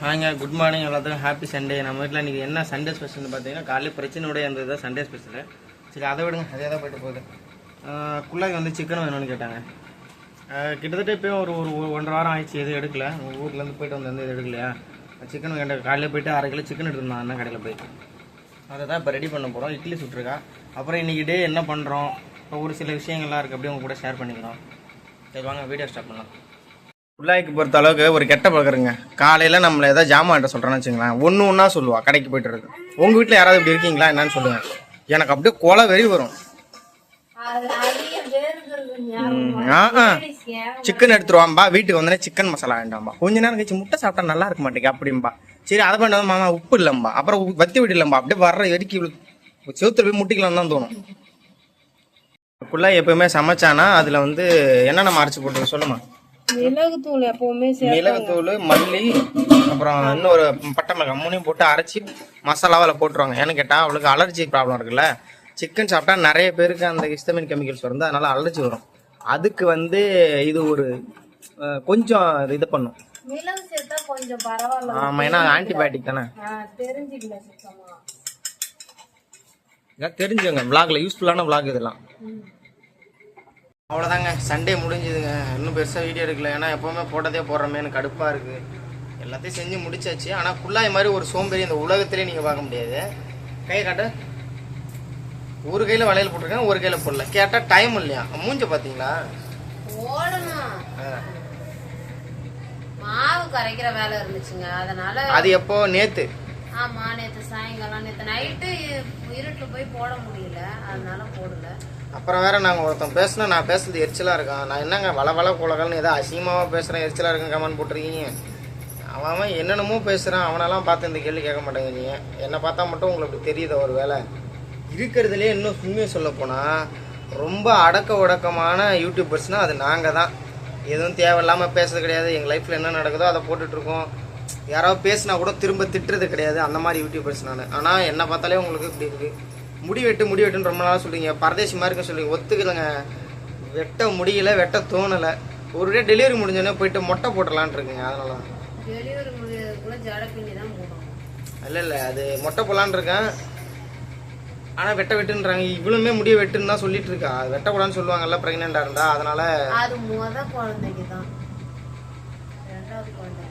வாங்க good morning எல்லாத்துக்கும் happy Sunday. நம்ம வீட்டில் இன்றைக்கி என்ன சண்டே ஸ்பெஷல்னு பார்த்தீங்கன்னா காலையில் பிரச்சனையோட இருந்தது தான் சண்டே ஸ்பெஷலு. சரி அதை விடுங்க, அதே தான் போய்ட்டு போகுது. குள்ளாக்கி வந்து சிக்கன் வேணும்னு கேட்டாங்க. கிட்டத்தட்ட இப்போயும் ஒரு 1.5 வாரம் ஆயிடுச்சு, எதுவும் எடுக்கல. ஊர்லேருந்து போய்ட்டு வந்து எது எடுக்கலையா. சிக்கன் கேட்ட காலையில் போய்ட்டு 1/2 கிலோ சிக்கன் எடுத்துருந்தான் அண்ணன் கடையில் போய். அதை தான் இப்போ ரெடி பண்ண போகிறோம். இட்லி சுட்டுருக்கா. அப்புறம் இன்றைக்கி டே என்ன பண்ணுறோம், இப்போ ஒரு சில விஷயங்கள்லாம் இருக்குது, அப்படியே உங்க கூட ஷேர் பண்ணிக்கலாம். சரி வாங்க வீடியோ ஸ்டார்ட் பண்ணலாம். குள்ளாய்க்கு பொறுத்த அளவுக்கு ஒரு கெட்ட பழக்கருங்க. காலையில் நம்மளை ஏதாவது ஜாமான்ட்ட சொல்கிறேன்னு வச்சுங்களேன், ஒன்றா சொல்லுவா கடைக்கு போய்ட்டு இருக்கு. உங்கள் வீட்டில் யாராவது இப்படி இருக்கீங்களா என்னன்னு சொல்லுங்கள். எனக்கு அப்படியே கொலை வெறி வரும். சிக்கன் எடுத்துருவாம்பா, வீட்டுக்கு வந்தோடனே சிக்கன் மசாலா வேண்டாம்பா, கொஞ்ச நேரம் கழிச்சு முட்டை சாப்பிட்டா நல்லா இருக்க மாட்டேங்க அப்படிம்பா. சரி அதை பண்ண மாமா உப்பு இல்லைம்பா, அப்புறம் வத்தி விடலம்பா, அப்படியே வர்ற வெறிக்கி செவுத்துல போய் முட்டிக்கலாம் தான் தோணும். குள்ளாய் எப்பவுமே சமைச்சானா அதில் வந்து என்னென்ன அரைச்சி போட்டு சொல்லுமா. மிளகுத்தூள் எப்பவுமே, மிளகுத்தூள், மல்லி, அப்புறம் இன்னொரு பட்டை மிளகாய் 3 போட்டு அரைச்சி மசாலாவில் போட்டுருவாங்க. ஏன்னு கேட்டால் அவளுக்கு அலர்ஜி ப்ராப்ளம் இருக்குல்ல. சிக்கன் சாப்பிட்டா நிறைய பேருக்கு அந்த ஹிஸ்டமின் கெமிக்கல்ஸ் வந்து அதனால அலர்ஜி வரும். அதுக்கு வந்து இது ஒரு கொஞ்சம் இது பண்ணும். மிளகு சேர்த்தா கொஞ்சம் பரவாயில்ல. ஆமா, ஏன்னா ஆன்டிபயோட்டிக் தானே. தெரிஞ்சுங்க. விளாக்ல யூஸ்ஃபுல்லான விளாக் இதெல்லாம். அவ்வளோதாங்க, சண்டே முடிஞ்சுதுங்க. இன்னும் பெருசாக வீடியோ எடுக்கல, ஏன்னா எப்போவுமே போட்டதே போடுறமேனு கடுப்பாக இருக்குது. எல்லாத்தையும் செஞ்சு முடிச்சாச்சு. ஆனால் குள்ளாய் மாதிரி ஒரு சோம்பேறி இந்த உலகத்திலே நீங்கள் பார்க்க முடியாது. கையை காட்ட. ஒரு கையில் வளையல் போட்டிருக்கேன், ஒரு கையில் போடல. கேட்டால் டைம் இல்லையா. மூஞ்ச பார்த்தீங்களா. மாவு கரைக்கிற வேலை இருந்துச்சுங்க, அதனால. அது எப்போ? நேத்து. ஆமா, நேத்து சாயங்காலம், நேத்து நைட்டு இருட்டுல போய் போட முடியல, அதனால போடல. அப்புறம் வேற நாங்கள் ஒருத்தன் பேசினா நான் பேசுறது எரிச்சலாக இருக்கான். நான் என்னங்க வள குலகல்னு ஏதோ அசிங்கமாக பேசுகிறேன், எரிச்சலாக இருக்குன்னு கமெண்ட் போட்டிருக்கீங்க. அவன் என்னென்னமோ பேசுகிறான். அவனெல்லாம் பார்த்து இந்த கேள்வி கேட்க மாட்டேங்க. நீங்கள் என்னை பார்த்தா மட்டும் உங்களுக்கு அப்படி தெரியுது. ஒரு வேலை இருக்கிறதுலே இன்னும் உண்மையை சொல்ல போனால் ரொம்ப அடக்க உடக்கமான யூடியூபர்ஸ்னால் அது நாங்கள் தான். எதுவும் தேவையில்லாமல் பேசுறது கிடையாது. எங்கள் லைஃப்பில் என்ன நடக்குதோ அதை போட்டுட்ருக்கோம். யாராவது பேசினா கூட திரும்ப திட்டுறது கிடையாது. அந்த மாதிரி யூடியூபர்ஸ் நான். ஆனால் என்னை பார்த்தாலே உங்களுக்கு இப்படி இருக்குது. முடி வெட்டுன்னு ரொம்ப நாளாக சொல்லுவீங்க. பரதேசி மாதிரி இருக்க சொல்லுவீங்க. ஒத்துக்கலைங்க, வெட்ட முடியல, வெட்ட தோணலை. ஒரு டே டெலிவரி முடிஞ்சோடனே போயிட்டு மொட்டை போட்டுடலான் இருக்குங்க. அதனால தான் இல்லை அது மொட்டை போடலான் இருக்கேன். ஆனால் வெட்டுன்றாங்க. இவ்வளவுமே முடிய வெட்டுன்னு தான் சொல்லிட்டு இருக்கா. வெட்டக்கூடாதுன்னு சொல்லுவாங்கல்ல ப்ரெக்னெண்டா இருந்தா. அதனால அது முதல் குழந்தைக்கு தான், ரெண்டாவது குழந்தைக்கு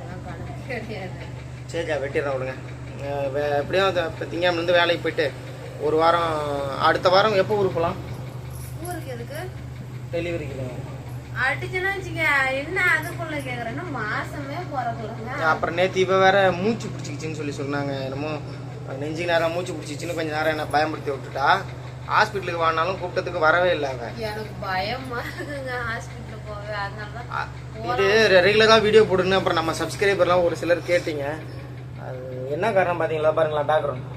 கிடையாது. சரிக்கா வெட்டிடுறேன் விடுங்க. எப்படியும் இப்போ திங்கக்கிழமைலேருந்து வேலைக்கு போயிட்டு ஒரு வாரம், அடுத்த வாரம் எப்போ ஊருக்கு போகலாம்? ஊருக்கு எதுக்கு? டெலிவரிக்கு. அடிச்சுன்னா வச்சுக்க, என்ன அதுக்குள்ள கேக்குறேன்னா மாசமே பிறக்கலங்க. அப்புறம் நேற்று இப்போ வேற மூச்சு பிடிச்சிக்கிச்சின்னு சொல்லி சொன்னாங்க. என்னமோ நெஞ்சுக்கு நேரம் மூச்சு பிடிச்சிச்சின்னு கொஞ்சம் நேரம் என்ன பயன்படுத்தி விட்டுட்டா. ஹாஸ்பிட்டலுக்கு வாங்கினாலும் கூப்பிட்டதுக்கு வரவே இல்லை. எனக்கு பயமா இருக்குங்க ஹாஸ்பிட்டலுக்கு போவே. அதனாலதான் இது ரெகுலராக வீடியோ போடுன்னு அப்புறம் நம்ம சப்ஸ்கிரைபர்லாம் ஒரு சிலர் கேட்டீங்க. அது என்ன காரணம் பார்த்தீங்களா? பாருங்களா பேக்ரவுண்ட்.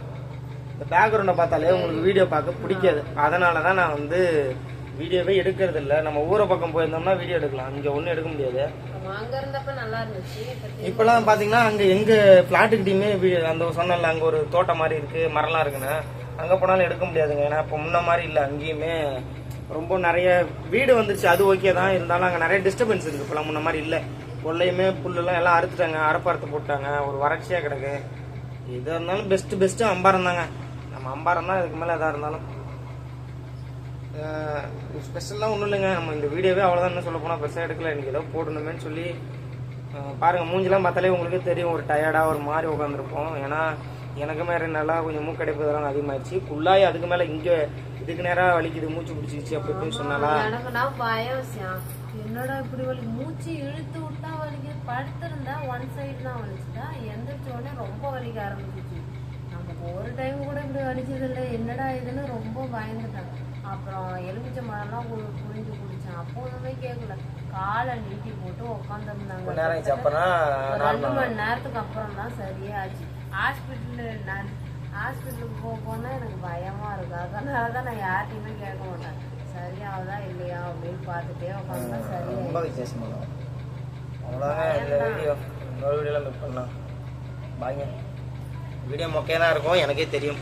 இந்த பேக்ரவுண்டை பார்த்தாலே உங்களுக்கு வீடியோ பார்க்க பிடிக்காது. அதனால தான் நான் வந்து வீடியோவே எடுக்கிறது இல்லை. நம்ம ஊரை பக்கம் போயிருந்தோம்னா வீடியோ எடுக்கலாம், இங்கே ஒன்றும் எடுக்க முடியாது. இப்போலாம் பார்த்தீங்கன்னா அங்கே எங்கள் ஃப்ளாட்டுக்கிட்டையுமே அந்த சொன்னல அங்கே ஒரு தோட்டம் மாதிரி இருக்குது, மரம்லாம் இருக்குன்னு. அங்கே போனாலும் எடுக்க முடியாதுங்க. ஏன்னா இப்போ முன்ன மாதிரி இல்லை. அங்கேயுமே ரொம்ப நிறைய வீடு வந்துருச்சு. அது ஓகே தான், இருந்தாலும் அங்கே நிறைய டிஸ்டர்பன்ஸ் இருக்குது. இப்போலாம் முன்ன மாதிரி இல்லை. கொள்ளையுமே புல்லுலாம் எல்லாம் அறுத்துட்டாங்க, அறுத்து போட்டாங்க. ஒரு வறட்சியாக கிடக்கு. எதாக இருந்தாலும் பெஸ்ட்டு அம்பாரம் தாங்க. நம்ம அம்பாரம் தான். இதுக்கு மேலே எதாக இருந்தாலும் ஸ்பெஷல்லாம் ஒன்றும் இல்லைங்க. நம்ம இந்த வீடியோவே அவ்வளோதான். என்ன சொல்ல போனால் பெருசாக எடுக்கல. எனக்கு ஏதோ போடணுமேன்னு சொல்லி பாருங்கள். மூஞ்சிலாம் பார்த்தாலே உங்களுக்கு தெரியும், ஒரு டயர்டாக ஒரு மாதிரி உட்காந்துருப்போம். ஏன்னா எனக்குமே நல்லா கொஞ்சம் மூக்கடைப்பு இதெல்லாம் அதிகமாகிடுச்சு. குள்ளாய் அதுக்கு மேலே இங்கே இதுக்கு நேரம் வலிக்குது, மூச்சு பிடிச்சிச்சு அப்படி இப்படின்னு சொன்னாலா. எனக்குனா பயம், என்னடா இப்படி வலி, மூச்சு இழுத்து விட்டா வலிக்குது. படுத்திருந்தா ஒன் சைடு தான் வலிச்சுட்டா, எந்திரிச்ச உடனே ரொம்ப வலிக்க ஆரம்பிச்சிச்சு. நமக்கு ஒரு டைம் கூட இப்படி வலிச்சது இல்லை. என்னடா இதுன்னு ரொம்ப பயந்துட்டாங்க. அப்புறம் எலுமிச்சை மரம்லாம் புரிஞ்சு குடிச்சேன். அப்போதுமே கேட்கல. காலை நீட்டி போட்டு உட்காந்துருந்தாங்க. 2 மணி நேரத்துக்கு அப்புறம் தான் சரியே ஆச்சு. ஹாஸ்பிட்டலுக்கு போனா எனக்கு பயமா இருக்கு. அதனாலதான் நான் யார்ட்டையுமே கேட்க மாட்டேன். சரியாவதா இல்லையா அப்படின்னு பார்த்துட்டே உட்காந்து சரியா. ரொம்ப விசேஷமா வீடியோ மொக்கையா தான் இருக்கும், எனக்கே தெரியும்.